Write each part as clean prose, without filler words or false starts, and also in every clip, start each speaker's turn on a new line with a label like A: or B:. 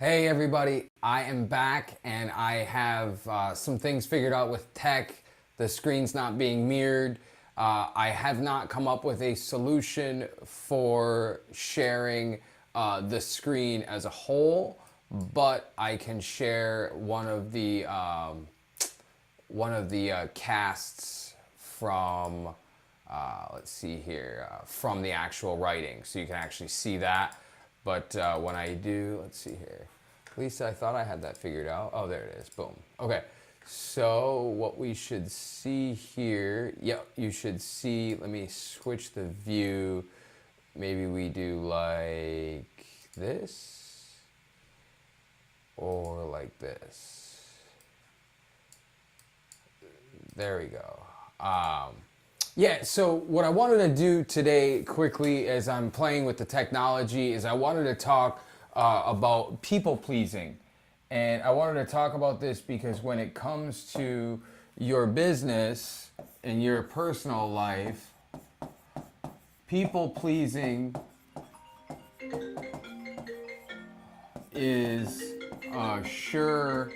A: Hey everybody, I am back and I have some things figured out with tech. The screen's not being mirrored. I have not come up with a solution for sharing the screen as a whole, but I can share one of the casts from let's see here, from the actual writing, so you can actually see that. But when I do, let's see here. Lisa, I thought I had that figured out. Oh, there it is. Boom. Okay. So what we should see here, yep, you should see, let me switch the view. Maybe we do like this or like this. There we go. Yeah, so what I wanted to do today quickly as I'm playing with the technology is I wanted to talk about people pleasing. And I wanted to talk about this because when it comes to your business and your personal life, people pleasing is a sure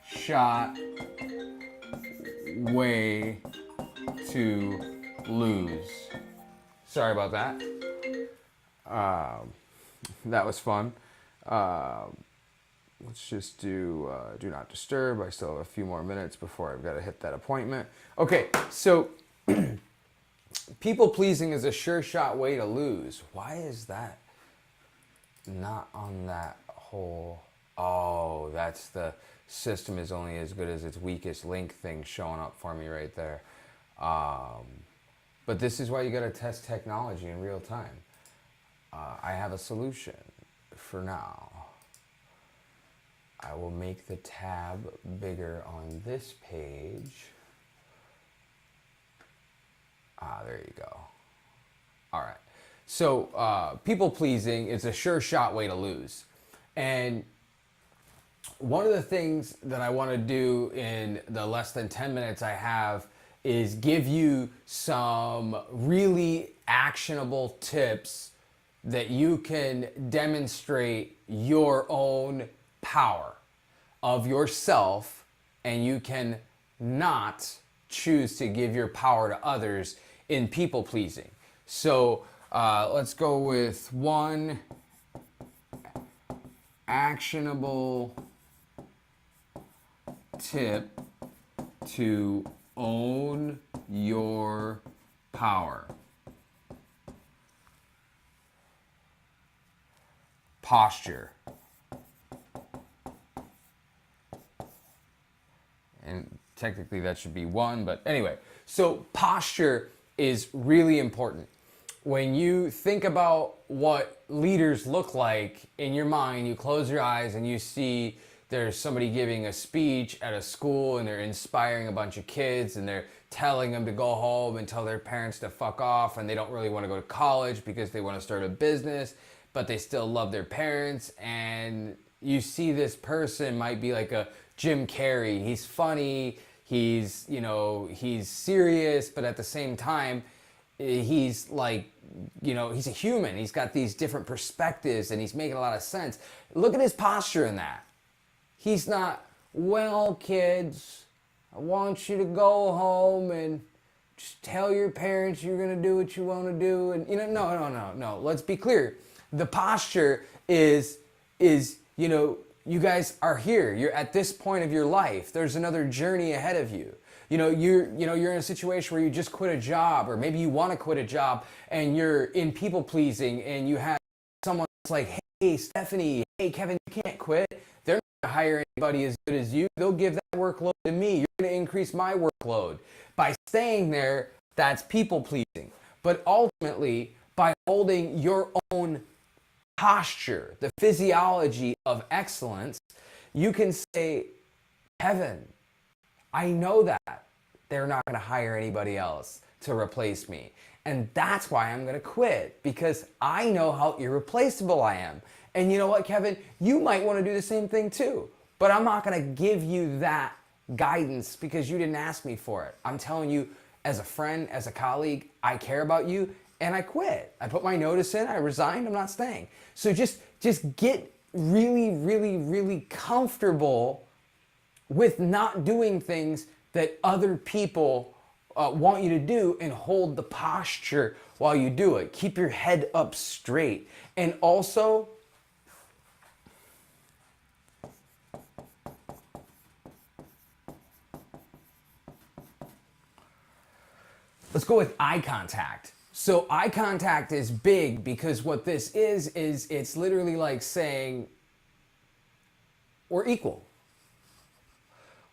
A: shot way to lose. Sorry about that. That was fun. Let's just do not disturb. I still have a few more minutes before I've got to hit that appointment. Okay, so people pleasing is a sure shot way to lose. Why is that not on that whole? Oh, that's the system is only as good as its weakest link thing showing up for me right there. But this is why you got to test technology in real time. I have a solution for now. I will make the tab bigger on this page. There you go. All right. So people pleasing is a sure shot way to lose. And one of the things that I want to do in the less than 10 minutes I have is give you some really actionable tips that you can demonstrate your own power of yourself, and you can not choose to give your power to others in people pleasing. So let's go with one actionable tip to own your power. Posture. And technically that should be one, but anyway. So posture is really important. When you think about what leaders look like in your mind, you close your eyes and you see there's somebody giving a speech at a school and they're inspiring a bunch of kids and they're telling them to go home and tell their parents to fuck off, and they don't really want to go to college because they want to start a business, but they still love their parents. And you see this person might be like a Jim Carrey. He's funny, he's, you know, he's serious, but at the same time, he's like, you know, he's a human. He's got these different perspectives and he's making a lot of sense. Look at his posture in that. He's not, well, kids, I want you to go home and just tell your parents you're going to do what you want to do. And, you know, no. Let's be clear. The posture is, you know, you guys are here. You're at this point of your life. There's another journey ahead of you. You're in a situation where you just quit a job, or maybe you want to quit a job and you're in people pleasing and you have someone that's like, hey, Stephanie, hey, Kevin, you can't quit. They're not going to hire anybody as good as you. They'll give that workload to me. You're going to increase my workload. By staying there, that's people pleasing. But ultimately, by holding your own posture, the physiology of excellence, you can say, Kevin, I know that they're not going to hire anybody else to replace me. And that's why I'm going to quit, because I know how irreplaceable I am. And you know what, Kevin? You might want to do the same thing too. But I'm not going to give you that guidance because you didn't ask me for it. I'm telling you, as a friend, as a colleague, I care about you, and I quit. I put my notice in, I resigned, I'm not staying. So just get really, really, really comfortable with not doing things that other people want you to do, and hold the posture while you do it. Keep your head up straight. And also, let's go with eye contact. So eye contact is big because what this is it's literally like saying we're equal.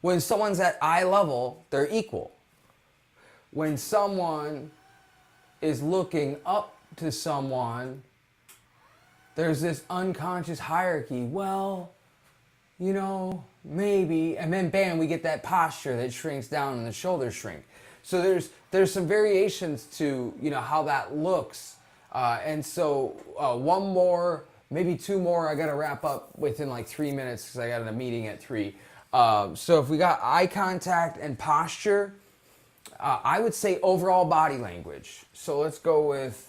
A: When someone's at eye level, they're equal. When someone is looking up to someone, there's this unconscious hierarchy. Well, you know, maybe, and then bam, we get that posture that shrinks down and the shoulders shrink. So there's some variations to, you know, how that looks. And so one more, maybe two more, I gotta wrap up within like 3 minutes because I got a meeting at 3. So if we got eye contact and posture, I would say overall body language. So let's go with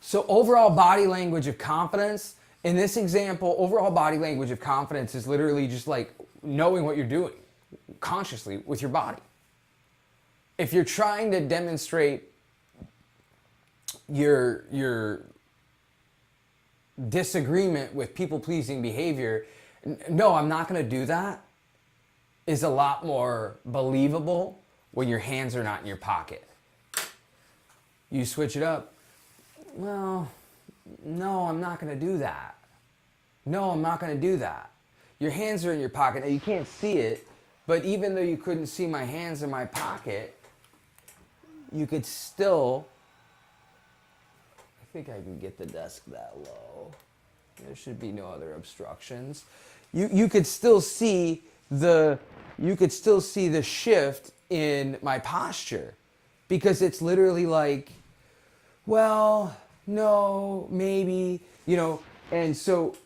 A: so overall body language of confidence. In this example, overall body language of confidence is literally just like knowing what you're doing consciously with your body. If you're trying to demonstrate your disagreement with people-pleasing behavior, no, I'm not going to do that, is a lot more believable when your hands are not in your pocket. You switch it up. Well, no, I'm not going to do that. No, I'm not going to do that. Your hands are in your pocket. Now, you can't see it, but even though you couldn't see my hands in my pocket, you could still, I think I can get the desk that low. There should be no other obstructions. You could still see the shift in my posture, because it's literally like, well, no, maybe, you know. And so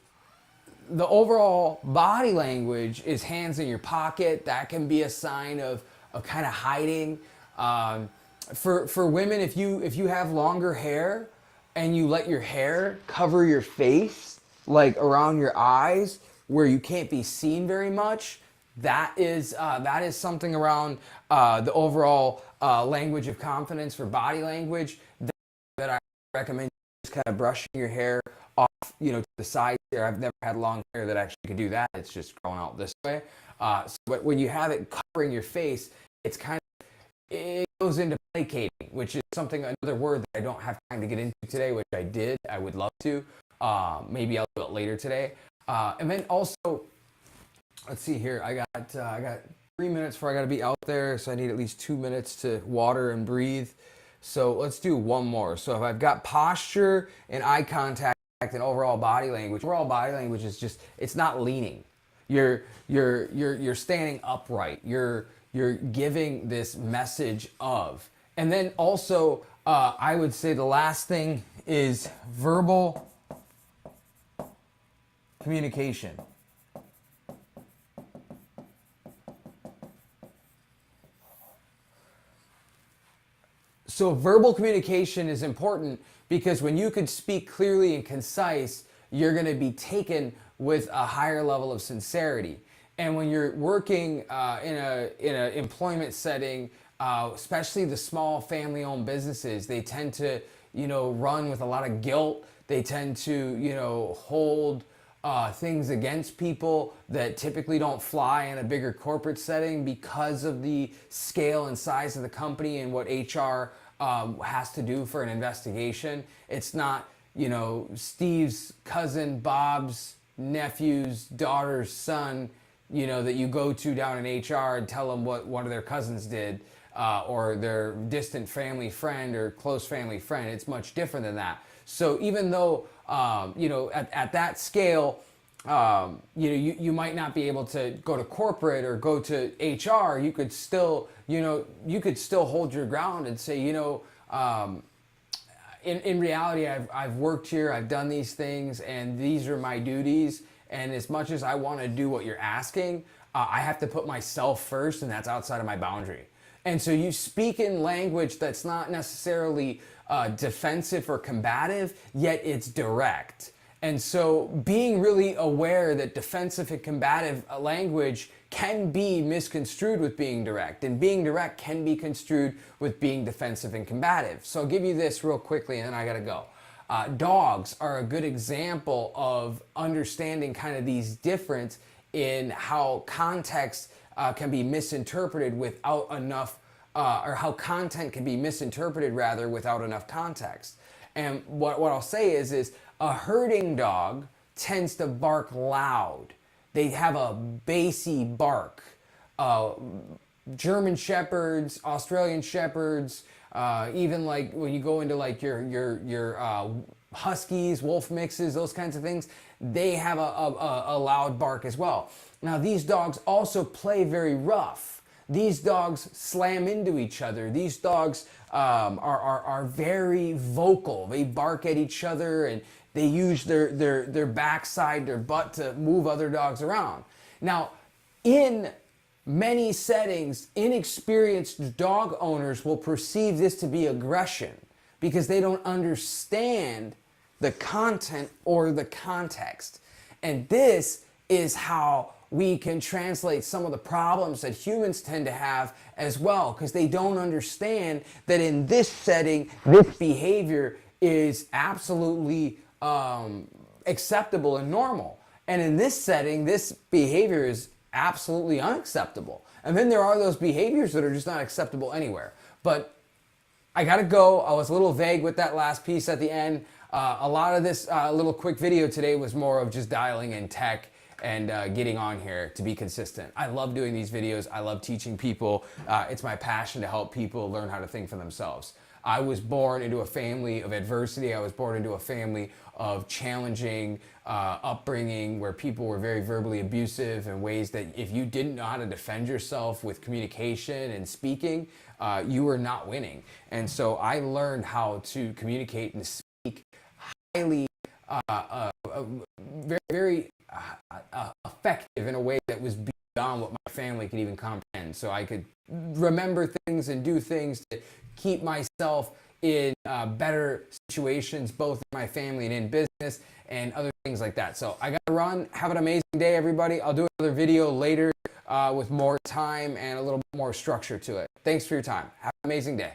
A: the overall body language is hands in your pocket. That can be a sign of kind of hiding. For women, if you have longer hair and you let your hair cover your face, like around your eyes where you can't be seen very much, that is something around the overall language of confidence for body language that I recommend. Just kind of brushing your hair off, you know, to the side there. I've never had long hair that actually could do that. It's just growing out this way. But when you have it covering your face, it's kind of, it goes into placating, which is something, another word that I don't have time to get into today, which I would love to. Maybe I'll do it later today. And then also, let's see here. I got 3 minutes before I got to be out there, so I need at least 2 minutes to water and breathe. So let's do one more. So if I've got posture and eye contact and overall body language is just, it's not leaning. You're standing upright. You're giving this message of. And then also, I would say the last thing is verbal communication. So verbal communication is important because when you could speak clearly and concise, you're going to be taken with a higher level of sincerity. And when you're working in a employment setting, especially the small family-owned businesses, they tend to, you know, run with a lot of guilt. They tend to, you know, hold things against people that typically don't fly in a bigger corporate setting because of the scale and size of the company and what HR has to do for an investigation. It's not, you know, Steve's cousin, Bob's nephew's daughter's son, you know, that you go to down in HR and tell them what one of their cousins did, or their distant family friend or close family friend. It's much different than that. So even though, you know, at that scale, you know, you might not be able to go to corporate or go to HR, you could still, you know, you could still hold your ground and say, you know, in reality, I've worked here, I've done these things, and these are my duties. And as much as I want to do what you're asking, I have to put myself first, and that's outside of my boundary. And so you speak in language that's not necessarily defensive or combative, yet it's direct. And so being really aware that defensive and combative language can be misconstrued with being direct, and being direct can be construed with being defensive and combative. So I'll give you this real quickly and then I gotta go. Dogs are a good example of understanding kind of these difference in how context can be misinterpreted without enough, or how content can be misinterpreted rather without enough context. And what I'll say is a herding dog tends to bark loud. They have a bassy bark. German Shepherds, Australian Shepherds, even like when you go into like your Huskies, Wolf mixes, those kinds of things, they have a loud bark as well. Now these dogs also play very rough. These dogs slam into each other. These dogs are very vocal. They bark at each other and they use their backside, their butt to move other dogs around. Now, in many settings, inexperienced dog owners will perceive this to be aggression because they don't understand the content or the context. And this is how we can translate some of the problems that humans tend to have as well, because they don't understand that in this setting, this behavior is absolutely acceptable and normal. And in this setting, this behavior is absolutely unacceptable. And then there are those behaviors that are just not acceptable anywhere. But I gotta go. I was a little vague with that last piece at the end. A lot of this little quick video today was more of just dialing in tech and getting on here to be consistent. I love doing these videos. I love teaching people. It's my passion to help people learn how to think for themselves. I was born into a family of adversity. I was born into a family of challenging upbringing where people were very verbally abusive in ways that if you didn't know how to defend yourself with communication and speaking, you were not winning. And so I learned how to communicate and speak highly, very effective in a way that was beyond what my family could even comprehend. So I could remember things and do things to keep myself in better situations, both in my family and in business and other things like that. So I gotta run. Have an amazing day, everybody. I'll do another video later with more time and a little bit more structure to it. Thanks for your time. Have an amazing day.